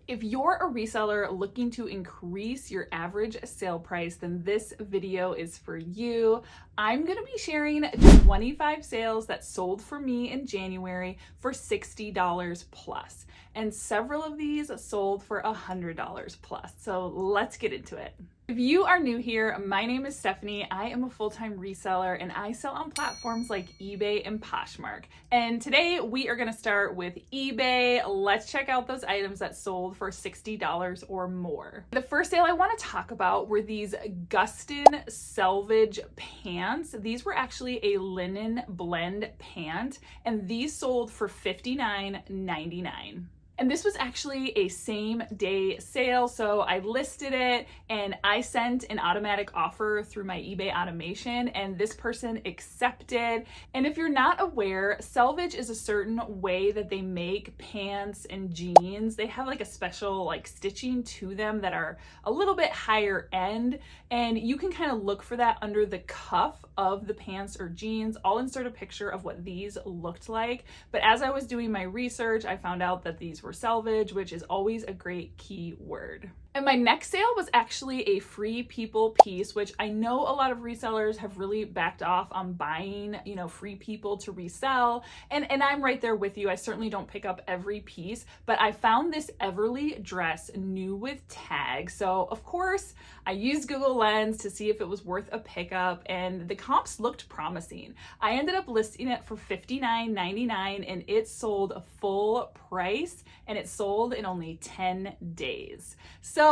If you're a reseller looking to increase your average sale price, then this video is for you. I'm going to be sharing 25 sales that sold for me in January for $60 plus. And several of these sold for $100 plus. So let's get into it. If you are new here, my name is Stephanie. I am a full-time reseller and I sell on platforms like eBay and Poshmark. And today we are going to start with eBay. Let's check out those items that sold for $60 or more. The first sale I want to talk about were these Gustin selvage pants. These were actually a linen blend pant and these sold for $59.99. And this was actually a same day sale. So I listed it and I sent an automatic offer through my eBay automation and this person accepted. And if you're not aware, selvage is a certain way that they make pants and jeans. They have like a special stitching to them that are a little bit higher end. And you can kind of look for that under the cuff of the pants or jeans. I'll insert a picture of what these looked like. But as I was doing my research, I found out that these were selvage, which is always a great keyword. And my next sale was actually a free people piece, which I know a lot of resellers have really backed off on buying, free people to resell. And I'm right there with you. I certainly don't pick up every piece, but I found this Everly dress new with tags. So of course I used Google Lens to see if it was worth a pickup and the comps looked promising. I ended up listing it for $59.99 and it sold a full price and it sold in only 10 days. So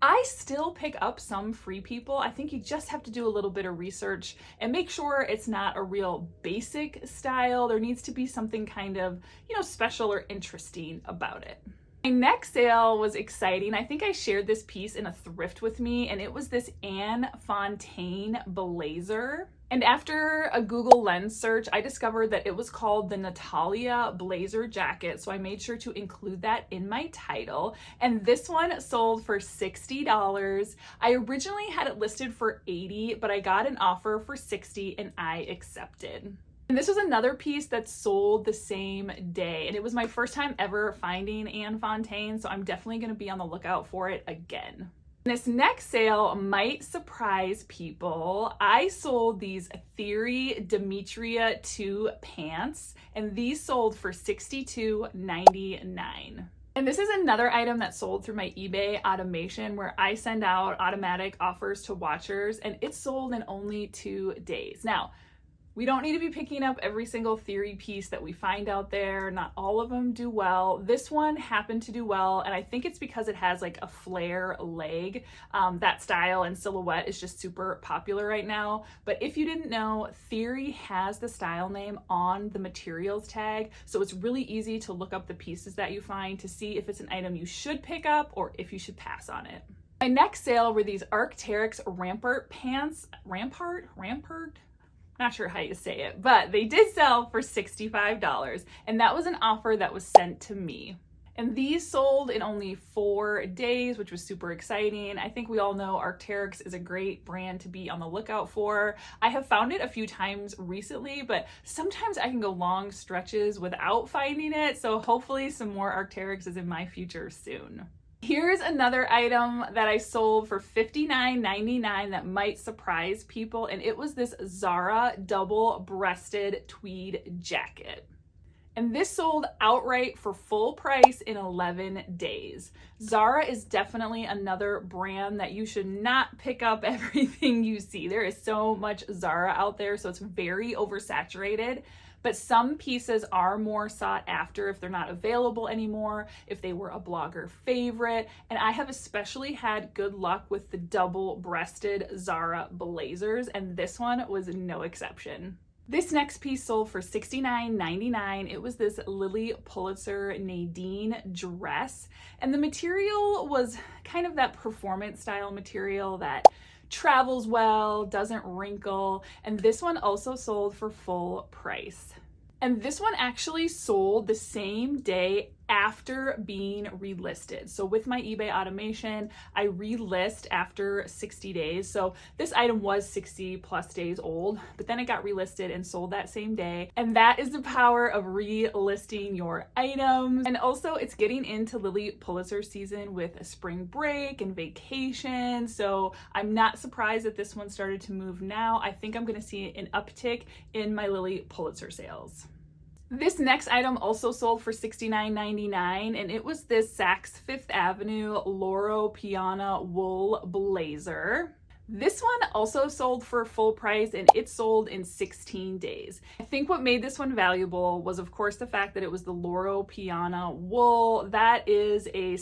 I still pick up some free people. I think you just have to do a little bit of research and make sure it's not a real basic style. There needs to be something kind of, special or interesting about it. My next sale was exciting. I think I shared this piece in a thrift with me and it was this Anne Fontaine blazer. And after a Google Lens search, I discovered that it was called the Natalia blazer jacket. So I made sure to include that in my title. And this one sold for $60. I originally had it listed for $80, but I got an offer for $60 and I accepted. And this was another piece that sold the same day. And it was my first time ever finding Anne Fontaine. So I'm definitely going to be on the lookout for it again. This next sale might surprise people. I sold these Theory Demetria 2 pants, and these sold for $62.99. And this is another item that sold through my eBay automation where I send out automatic offers to watchers, and it sold in only 2 days. Now, we don't need to be picking up every single Theory piece that we find out there. Not all of them do well. This one happened to do well, and I think it's because it has like a flare leg. That style and silhouette is just super popular right now. But if you didn't know, Theory has the style name on the materials tag, so it's really easy to look up the pieces that you find to see if it's an item you should pick up or if you should pass on it. My next sale were these Arc'teryx Rampart pants. Rampart? Not sure how you say it, but they did sell for $65, and that was an offer that was sent to me. And these sold in only 4 days, which was super exciting. I think we all know Arc'teryx is a great brand to be on the lookout for. I have found it a few times recently, but sometimes I can go long stretches without finding it, so hopefully some more Arc'teryx is in my future soon. Here's another item that I sold for $59.99 that might surprise people, and it was this Zara double-breasted tweed jacket. And this sold outright for full price in 11 days. Zara is definitely another brand that you should not pick up everything you see. There is so much Zara out there, so it's very oversaturated. But some pieces are more sought after if they're not available anymore, if they were a blogger favorite. And I have especially had good luck with the double-breasted Zara blazers, and this one was no exception. This next piece sold for $69.99. It was this Lily Pulitzer Nadine dress, and the material was kind of that performance style material that travels well, doesn't wrinkle, and this one also sold for full price. And this one actually sold the same day after being relisted. So with my eBay automation, I relist after 60 days. So this item was 60 plus days old, but then it got relisted and sold that same day. And that is the power of relisting your items. And also it's getting into Lily Pulitzer season with a spring break and vacation. So I'm not surprised that this one started to move now. I think I'm going to see an uptick in my Lily Pulitzer sales. This next item also sold for $69.99, and it was this Saks Fifth Avenue Loro Piana wool blazer. This one also sold for full price, and it sold in 16 days. I think what made this one valuable was, of course, the fact that it was the Loro Piana wool. That is a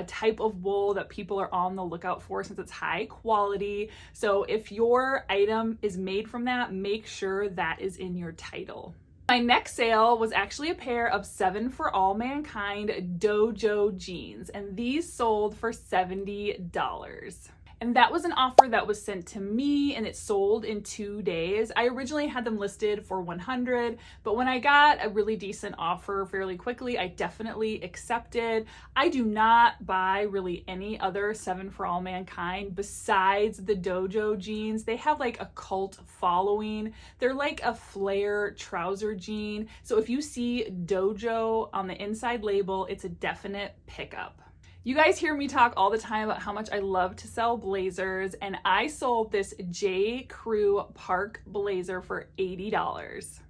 type of wool that people are on the lookout for since it's high quality. So if your item is made from that, make sure that is in your title. My next sale was actually a pair of 7 for All Mankind Dojo jeans, and these sold for $70. And that was an offer that was sent to me, and it sold in 2 days. I originally had them listed for $100, but when I got a really decent offer fairly quickly, I definitely accepted. I do not buy really any other 7 for All Mankind besides the Dojo jeans. They have like a cult following. They're like a flare trouser jean. So if you see Dojo on the inside label, it's a definite pickup. You guys hear me talk all the time about how much I love to sell blazers, and I sold this J. Crew Park blazer for $80.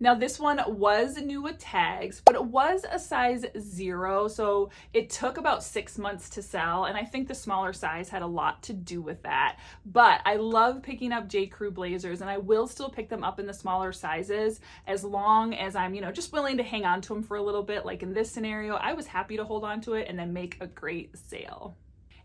Now this one was new with tags, but it was a size 0, so it took about 6 months to sell, and I think the smaller size had a lot to do with that. But I love picking up J. Crew blazers, and I will still pick them up in the smaller sizes as long as I'm, just willing to hang on to them for a little bit. Like in this scenario, I was happy to hold on to it and then make a great sale.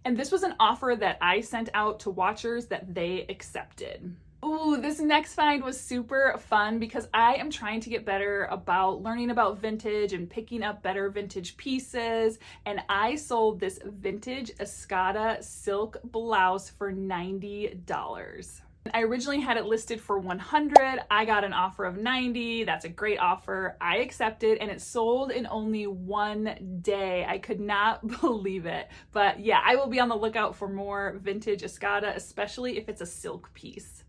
And this was an offer that I sent out to watchers that they accepted. Ooh, this next find was super fun because I am trying to get better about learning about vintage and picking up better vintage pieces. And I sold this vintage Escada silk blouse for $90. I originally had it listed for $100. I got an offer of $90. That's a great offer. I accepted, and it sold in only 1 day. I could not believe it. But yeah, I will be on the lookout for more vintage Escada, especially if it's a silk piece.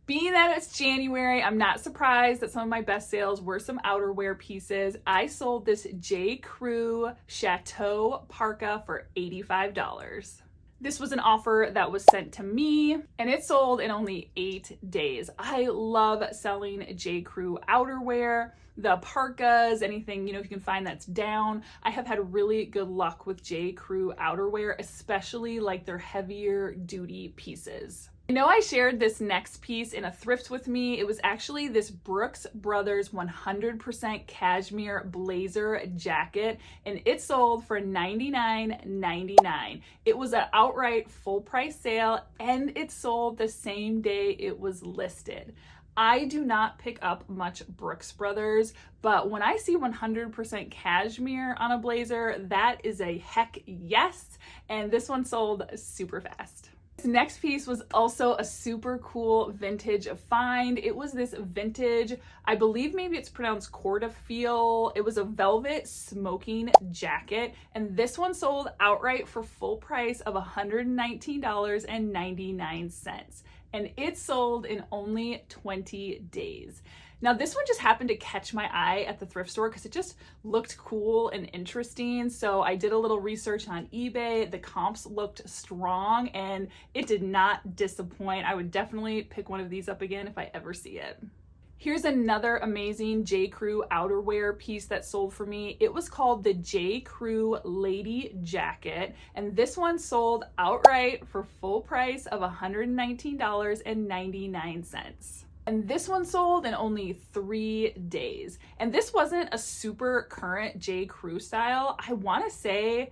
Being that it's January, I'm not surprised that some of my best sales were some outerwear pieces. I sold this J. Crew Chateau parka for $85. This was an offer that was sent to me, and it sold in only 8 days. I love selling J. Crew outerwear, the parkas, anything, if you can find that's down. I have had really good luck with J. Crew outerwear, especially like their heavier duty pieces. I know I shared this next piece in a thrift with me. It was actually this Brooks Brothers 100% cashmere blazer jacket, and it sold for $99.99. It was an outright full price sale, and it sold the same day it was listed. I do not pick up much Brooks Brothers, but when I see 100% cashmere on a blazer, that is a heck yes, and this one sold super fast. This next piece was also a super cool vintage find. It was this vintage, I believe maybe it's pronounced Cordafiel. It was a velvet smoking jacket, and this one sold outright for full price of $119.99. And it sold in only 20 days. Now this one just happened to catch my eye at the thrift store because it just looked cool and interesting. So I did a little research on eBay. The comps looked strong and it did not disappoint. I would definitely pick one of these up again if I ever see it. Here's another amazing J. Crew outerwear piece that sold for me. It was called the J. Crew Lady Jacket, and this one sold outright for full price of $119.99. And this one sold in only 3 days. And this wasn't a super current J. Crew style. I want to say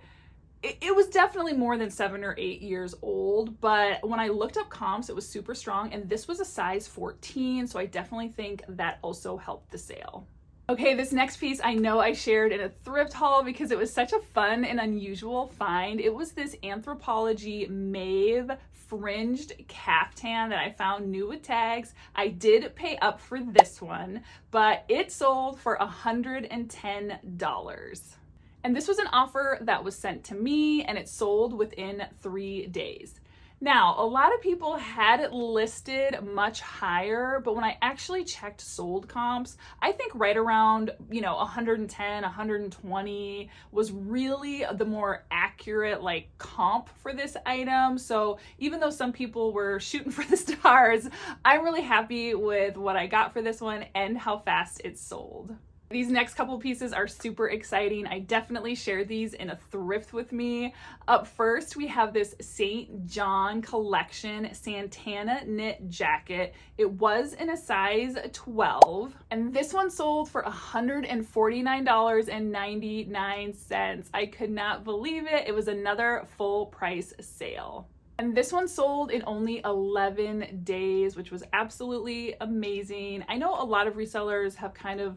it was definitely more than 7 or 8 years old, but when I looked up comps, it was super strong, and this was a size 14, so I definitely think that also helped the sale. Okay, this next piece I know I shared in a thrift haul because it was such a fun and unusual find. It was this Anthropologie Maeve fringed caftan that I found new with tags. I did pay up for this one, but it sold for $110. And this was an offer that was sent to me and it sold within 3 days. Now, a lot of people had it listed much higher, but when I actually checked sold comps, I think right around, 110, 120 was really the more accurate comp for this item. So even though some people were shooting for the stars, I'm really happy with what I got for this one and how fast it sold. These next couple pieces are super exciting. I definitely shared these in a thrift with me. Up first, we have this St. John collection Santana knit jacket. It was in a size 12, and this one sold for $149.99. I could not believe it. It was another full price sale. And this one sold in only 11 days, which was absolutely amazing. I know a lot of resellers have kind of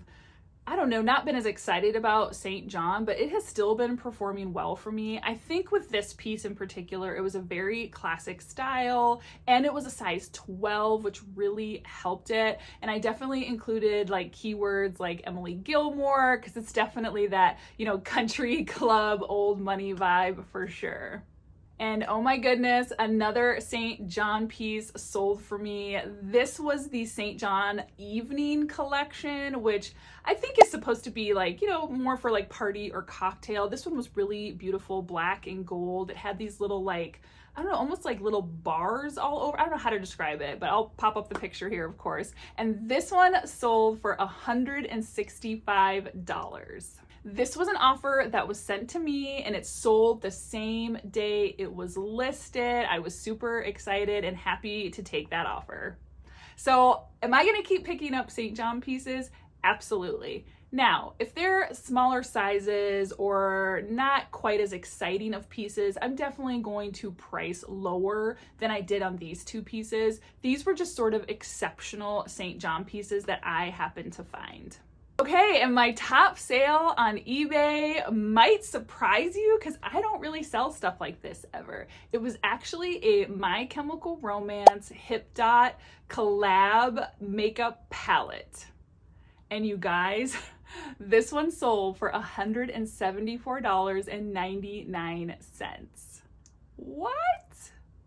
not been as excited about St. John, but it has still been performing well for me. I think with this piece in particular, it was a very classic style and it was a size 12, which really helped it. And I definitely included keywords like Emily Gilmore, because it's definitely that, country club, old money vibe for sure. And oh my goodness, another St. John piece sold for me. This was the St. John evening collection, which I think is supposed to be more for party or cocktail. This one was really beautiful, black and gold. It had these little almost like little bars all over. I don't know how to describe it, but I'll pop up the picture here, of course. And this one sold for $165. This was an offer that was sent to me and it sold the same day it was listed. I was super excited and happy to take that offer. So am I going to keep picking up St. John pieces? Absolutely. Now, if they're smaller sizes or not quite as exciting of pieces, I'm definitely going to price lower than I did on these two pieces. These were just sort of exceptional St. John pieces that I happened to find. Okay, and my top sale on eBay might surprise you because I don't really sell stuff like this ever. It was actually a My Chemical Romance Hip Dot collab makeup palette. And you guys, this one sold for $174.99. What?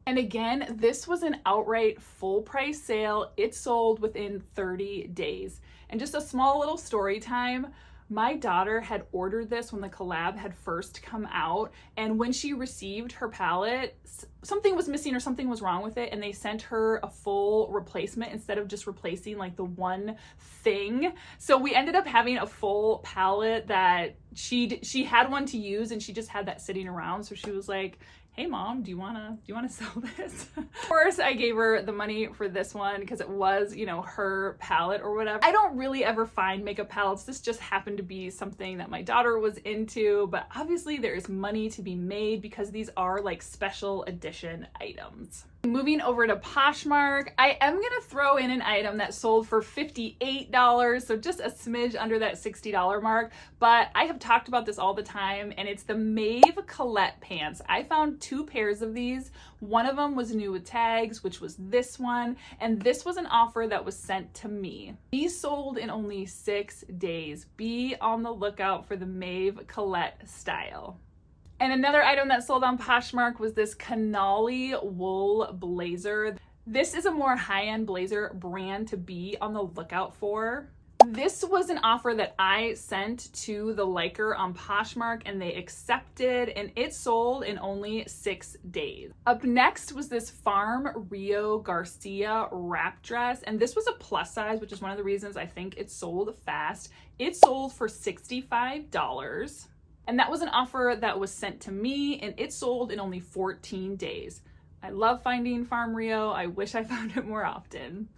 And again, this was an outright full price sale. It sold within 30 days. And just a small little story time. My daughter had ordered this when the collab had first come out, and when she received her palette, something was missing or something was wrong with it, and they sent her a full replacement instead of just replacing the one thing. So we ended up having a full palette that she had one to use, and she just had that sitting around. So she was like, hey mom, do you wanna sell this? Of course, I gave her the money for this one because it was, her palette or whatever. I don't really ever find makeup palettes. This just happened to be something that my daughter was into, but obviously there is money to be made because these are special edition items. Moving over to Poshmark, I am gonna throw in an item that sold for $58, so just a smidge under that $60 mark, but I have talked about this all the time, and it's the Maeve Colette pants. I found 2 pairs of these. One of them was new with tags, which was this one, and this was an offer that was sent to me. These sold in only 6 days. Be on the lookout for the Maeve Colette style. And another item that sold on Poshmark was this Canali wool blazer. This is a more high-end blazer brand to be on the lookout for. This was an offer that I sent to the liker on Poshmark and they accepted, and it sold in only 6 days. Up next was this Farm Rio Garcia wrap dress, and this was a plus size, which is one of the reasons I think it sold fast. It sold for $65. And that was an offer that was sent to me and it sold in only 14 days. I love finding Farm Rio. I wish I found it more often.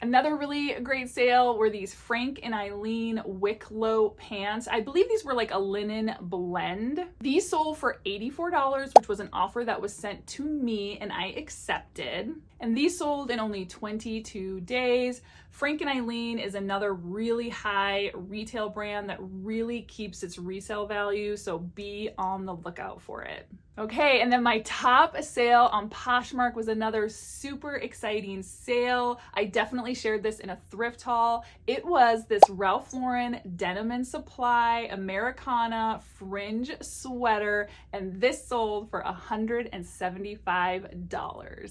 Another really great sale were these Frank and Eileen Wicklow pants. I believe these were a linen blend. These sold for $84, which was an offer that was sent to me and I accepted. And these sold in only 22 days. Frank and Eileen is another really high retail brand that really keeps its resale value, so be on the lookout for it. Okay, and then my top sale on Poshmark was another super exciting sale. I definitely shared this in a thrift haul. It was this Ralph Lauren Denim and Supply Americana fringe sweater, and this sold for $175.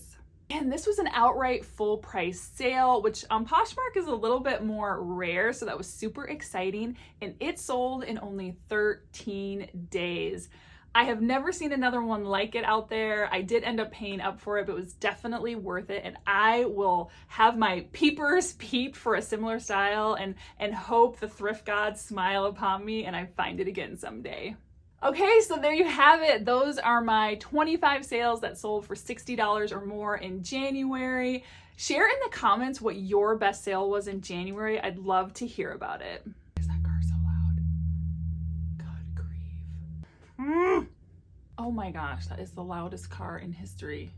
And this was an outright full price sale, which on Poshmark is a little bit more rare, so that was super exciting, and it sold in only 13 days. I have never seen another one like it out there. I did end up paying up for it, but it was definitely worth it. And I will have my peepers peep for a similar style and hope the thrift gods smile upon me and I find it again someday. Okay, so there you have it. Those are my 25 sales that sold for $60 or more in January. Share in the comments what your best sale was in January. I'd love to hear about it. Why is that car so loud? Good grief. Oh my gosh, that is the loudest car in history.